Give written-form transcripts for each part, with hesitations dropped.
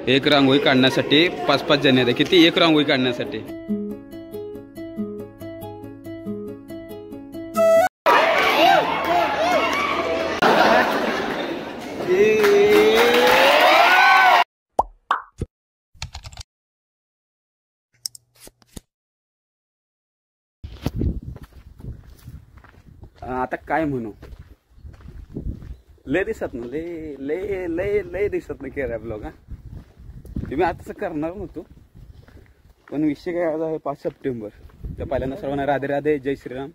एक रांगोळी काढण्यासाठी 5-5 जण येतात. किती एक रांगोळी काढण्यासाठी? आता काय म्हणू, लय दिसत ना, लय लय लय लय दिसत ना केरा ब्लॉग. हा तुम्ही आताच करणार नव्हतो, पण विषय काय आज आहे 5 सप्टेंबर. तर पहिल्यांदा सर्वांना राधे राधे, जय श्रीराम.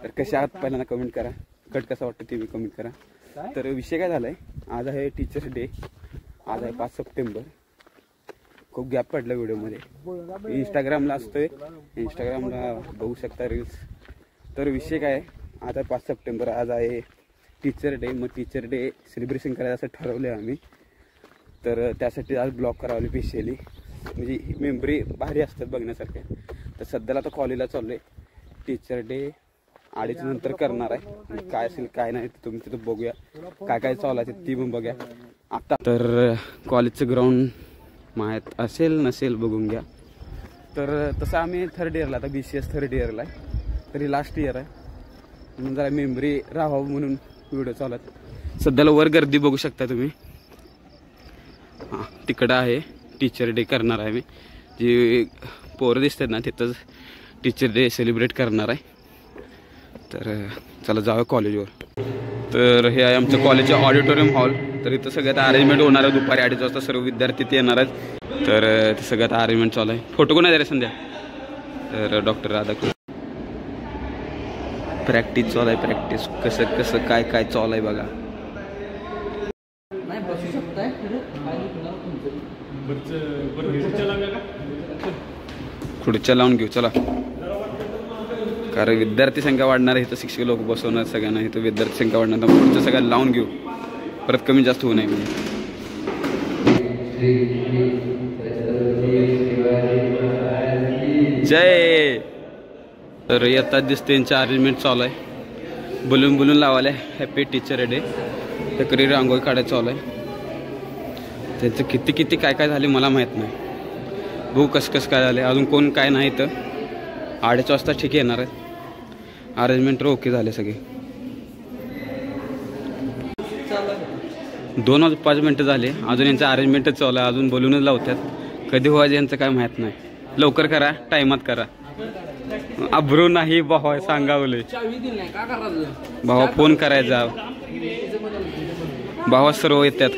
तर कशा आहात पहिल्यांदा कमेंट करा, कट कसा वाटतं ते कमेंट करा. तर विषय काय झालाय, आज आहे टीचर्स डे, आज आहे 5 सप्टेंबर. खूप गॅप पडला व्हिडिओमध्ये, इंस्टाग्रामला असतोय, इंस्टाग्रामला बघू शकता रील्स. तर विषय काय, आज आहे 5 सप्टेंबर, आज आहे टीचर डे. मग टीचर डे सेलिब्रेशन करायचं असं ठरवलं आहे आम्ही. तर त्यासाठी आज ब्लॉग करावले स्पेशली, म्हणजे मेमरी भारी असतात बघण्यासारख्या. तर सध्याला आता कॉलेजला चाललो आहे. टीचर डे 2:30 नंतर करणार आहे. काय असेल काय नाही तुम्ही तिथं बघूया, काय काय चालायचं ती पण बघूया. आता तर कॉलेजचं ग्राउंड माहीत असेल नसेल बघून घ्या. तर तसं आम्ही 3rd इयरला, आता BCS 3rd इयरला आहे, तरी लास्ट इयर आहे म्हणून जरा मेमरी राहावं म्हणून व्हिडिओ चालत. सध्याला वर गर्दी बघू शकता तुम्ही. हां तिकडं आहे, टीचर डे करणार आहे मी. जी पोरं दिसतात ना तिथंच टीचर डे सेलिब्रेट करणार आहे. तर चला जाऊया कॉलेजवर. तर हे आहे आमचं कॉलेजचं ऑडिटोरियम हॉल. तर इथं सगळ्यात अरेंजमेंट होणार आहे. दुपारी 2:30 वाजता सर्व विद्यार्थी ते येणार आहेत. तर ते सगळ्यात अरेंजमेंट चालू आहे. फोटो कोण आहे रे संध्या? तर डॉक्टर राधाकृष्ण. प्रॅक्टिस चालू आहे, प्रॅक्टिस कसं कसं काय काय चालू आहे बघा. खुर्च्या लावून घेऊ चला, कारण विद्यार्थी संख्या वाढणार आहे. इथं शिक्षक लोक बसवणार सगळ्यांना, इथं विद्यार्थी संख्या वाढणार, तर खुर्च्या सगळ्या लावून घेऊ, परत कमी जास्त होऊ नये म्हणून. जय. तर येतात दिसते यांचं अरेंजमेंट चालू आहे. बलून बलून लावायला हॅपी टीचर डे. तक्री रांगोळी काढायचं चालू आहे. त्यांचं किती किती काय काय झाले मला माहीत नाही. बघू कसं कसं काय झालं. अजून कोण काय नाही, तर 2:30 वाजता ठीक येणार आहे. अरेंजमेंट तर ओके झाले सगळे. 2:05 झाले, अजून यांचं अरेंजमेंटच चालू आहे. अजून बलूनच लावतात. कधी व्हायचं यांचं काय माहीत नाही. लवकर करा, टायमात करा. अब्रू नाही भावा, सांगावले भावा, फोन करायचा भावा, सर्व येतात.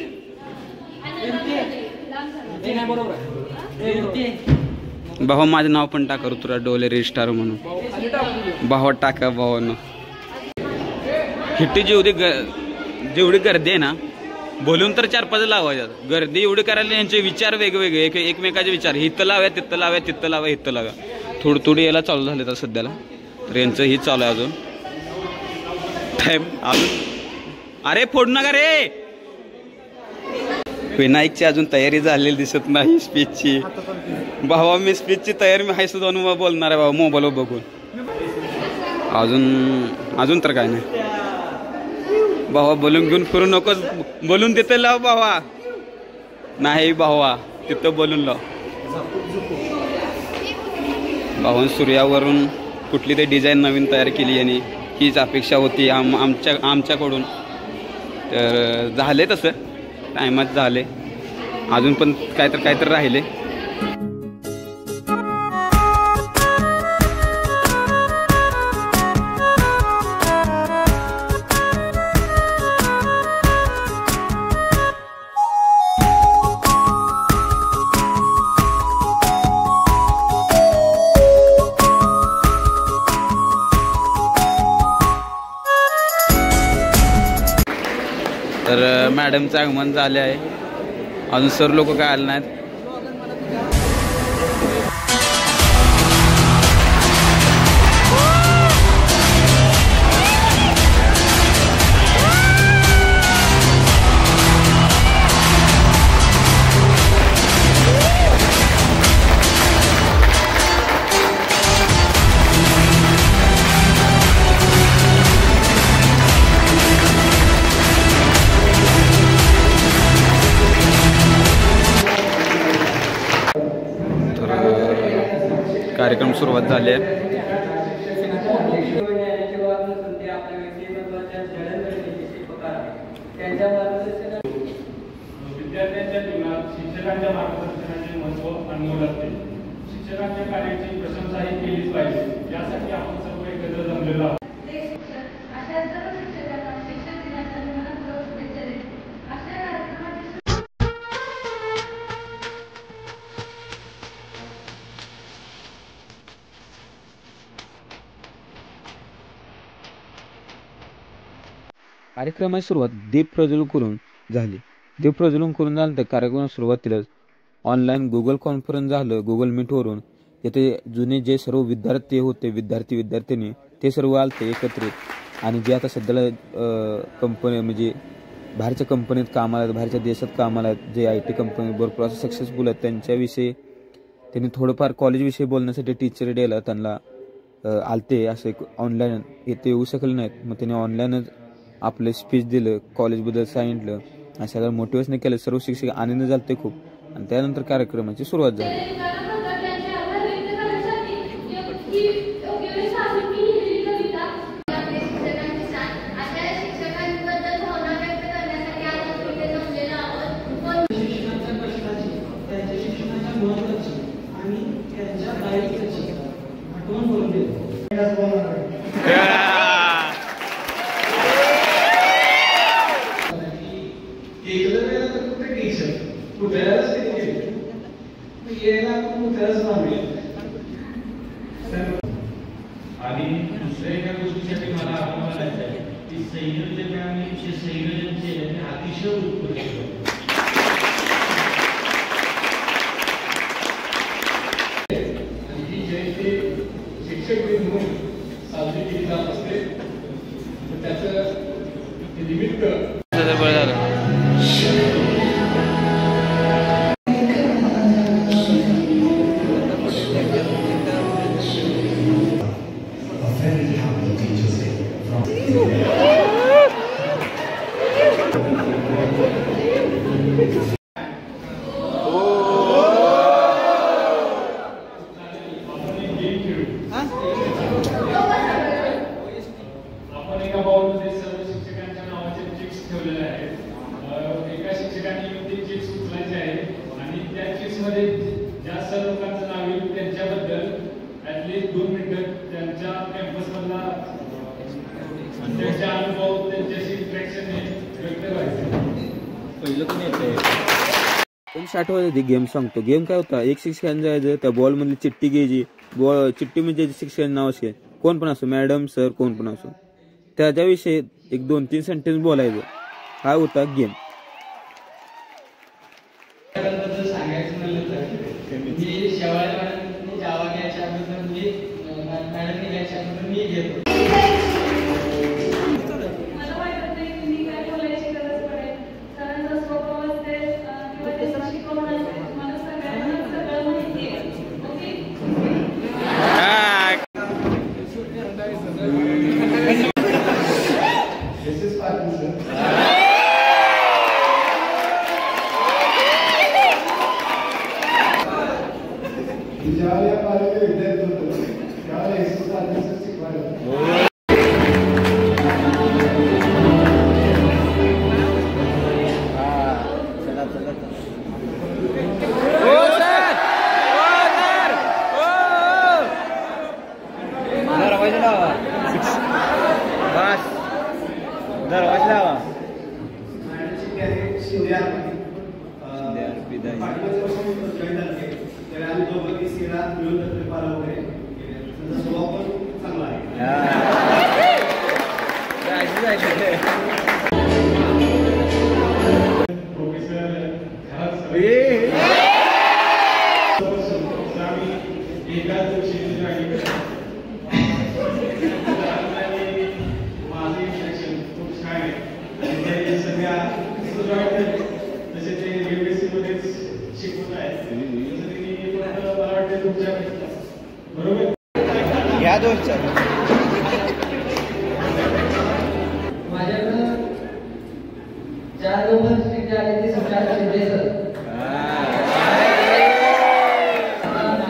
भावा माझं नाव पण टाका, ऋतुराज डोले रजिस्ट्रार म्हणून. भावा टाका भावानं. हिट्टी जेवढी गर्दी आहे ना, बोलून तर 4-5 लावायच्यात. गर्दी एवढी करायला यांचे विचार वेगवेगळे, एकमेकाचे विचार. हिथं लाव्या, तिथं लाव्या, तिथं लाव्या, इथं लाव्या. थोडी याला चालू झाले तर सध्याला. तर यांचं ही चालू आहे अजून टाइम अजून. अरे फोड नका रे. विनायकची अजून तयारी झालेली दिसत नाही स्पीचची. भावा मी स्पीचची तयारी मी हाय सुद्धा बोलणार आहे भावा, मोबाईलवर बघून. अजून तर काय नाही भावा. बोलून घेऊन फिरू नकोस. बोलून तिथं लाव भावा. नाही भावा, तिथं बोलून लाव भावन. सूर्यावरून कुठली तरी डिझाईन नवीन तयार केली यांनी, हीच अपेक्षा होती आमच्याकडून. तर झाले तसं, टायमात झाले. अजून पण काहीतरी राहिले. तर मॅडमचं आगमन झाले आहे. अजून सर लोक काय आले नाहीत. कार्यक्रम सुरुवात झाली आहे. विद्यार्थ्यांच्या जीवनात शिक्षकांच्या मार्गदर्शनाचे महत्त्व अनमोल असते. शिक्षकांच्या कार्याची प्रशंसाही केलीच पाहिजे. यासाठी आपण सर्व एकत्र जमलेलो आहोत. कार्यक्रमाची सुरुवात दीप प्रज्वलन करून झाली. दीप प्रज्वलन करून झालं तर कार्यक्रमाच्या सुरुवातीलाच ऑनलाईन गुगल कॉन्फरन्स झालं. गुगल मीटवरून तिथे जुने जे सर्व विद्यार्थी होते, विद्यार्थिनी ते सर्व आलते एकत्रित. आणि जे आता सध्याला कंपनी म्हणजे बाहेरच्या कंपनीत कामाला आहेत, बाहेरच्या देशात कामाला आहेत, जे IT कंपनीवर प्रोसेस सक्सेसफुल आहेत, त्यांच्याविषयी त्यांनी थोडंफार कॉलेजविषयी बोलण्यासाठी टीचर डेला त्यांना आलते. असे ऑनलाईन येथे येऊ शकले नाहीत, मग त्यांनी ऑनलाईनच आपलं स्पीच दिलं, कॉलेजबद्दल सांगितलं आणि सगळं मोटिवेशन केलं. सर्व शिक्षक आनंद झाले खूप. आणि त्यानंतर कार्यक्रमाची सुरुवात झाली. आणि दुसऱ्या एका गोष्टीसाठी मला आपण म्हणायचं आहे की संयोजकांनी जे संयोजन केले ते अतिशय उत्कृष्ट. आणि ही जयंती शिक्षक दिन म्हणून साजरी केली जात असते. त्याचं निमित्त आठवत गेम सांगतो. गेम काय होता, एक शिक्षकांना जायचं, त्या बॉल मधली चिठ्ठी घ्यायची. चिठ्ठी म्हणजे शिक्षकांचं नाव असेल, कोण पण असो, मॅडम सर कोण पण असो, त्याच्याविषयी 1-2-3 सेंटेन्स बोलायचं. हा होता गेम. सांगायचं म्हणलं तर मी शेवाळ्या जावा घ्यायच्या अगोदर मी मॅडमने घ्यायच्या अगोदर मी घेतो.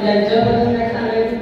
यांच्याबद्दल काय सांगायचं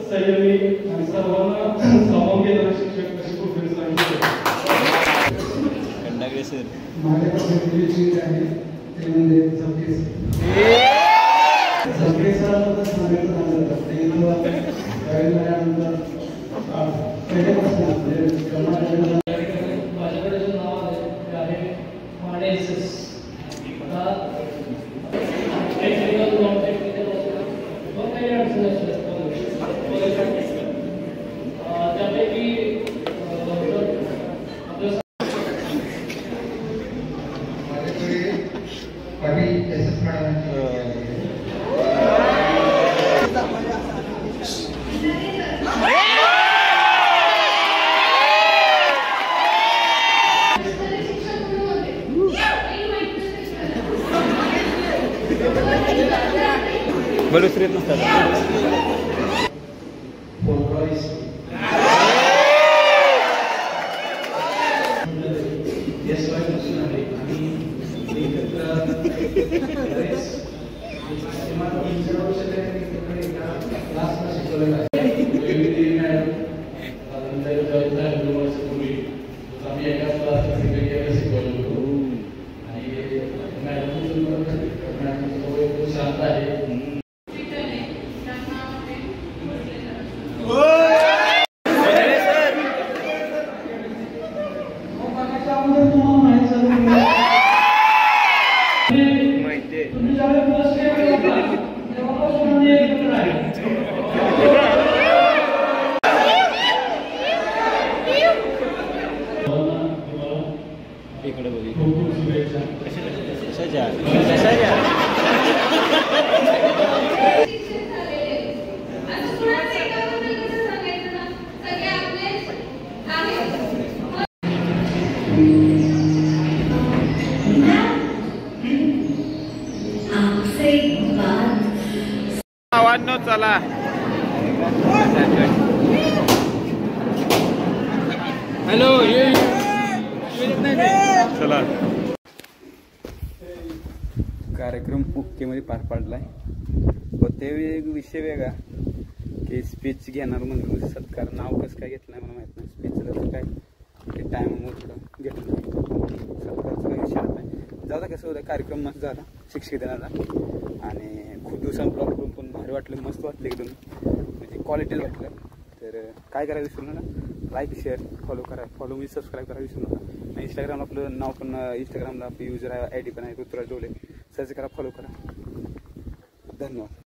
संयमी आणि सर्वांना सामावून घेणारे शिक्षक असे प्रोफेसर माझ्याकडे जे आहे ते म्हणजे झपके सरांबद्दल सांगायचं झालं तर ते माझ्याकडे जो नाव आहे ते आहे मॉडेल्स टेक्निकल नॉन टेक्निकल दोन काही अडचणी असतात त्यापैकी माझ्याकडे पाटील एस एस बलुश्रीत नसतात शांत आहे इकडे बघ खूप खूप शुभेच्छा कशाच्या आवाज न चला हॅलो चला कार्यक्रम ओके मध्ये पार पडलाय व ते एक विषय वेगळा की स्पीच घेणार म्हणून सत्कार नाव कसं काय घेतलं नाही मला माहित नाही स्पीचला तर काय ते टायमामुळे थोडं घेतलं नाही सत्कारचा काही विषय नाही जाऊ कसं होतं कार्यक्रम मस्त झाला शिक्षक दिनाला आणि खूप दिवसांनी ब्लॉग करून पण भारी वाटलं मस्त वाटलं एकदम म्हणजे क्वालिटीच वाटलं तर काय करायला विसरू नका like share follow me subscribe करायला विसरू नका इंस्टाग्रामला आपलं नाव पण इंस्टाग्रामला आपली युजर आय डी पण आहे ऋतुराज डोले सर्च करा फॉलो करा धन्यवाद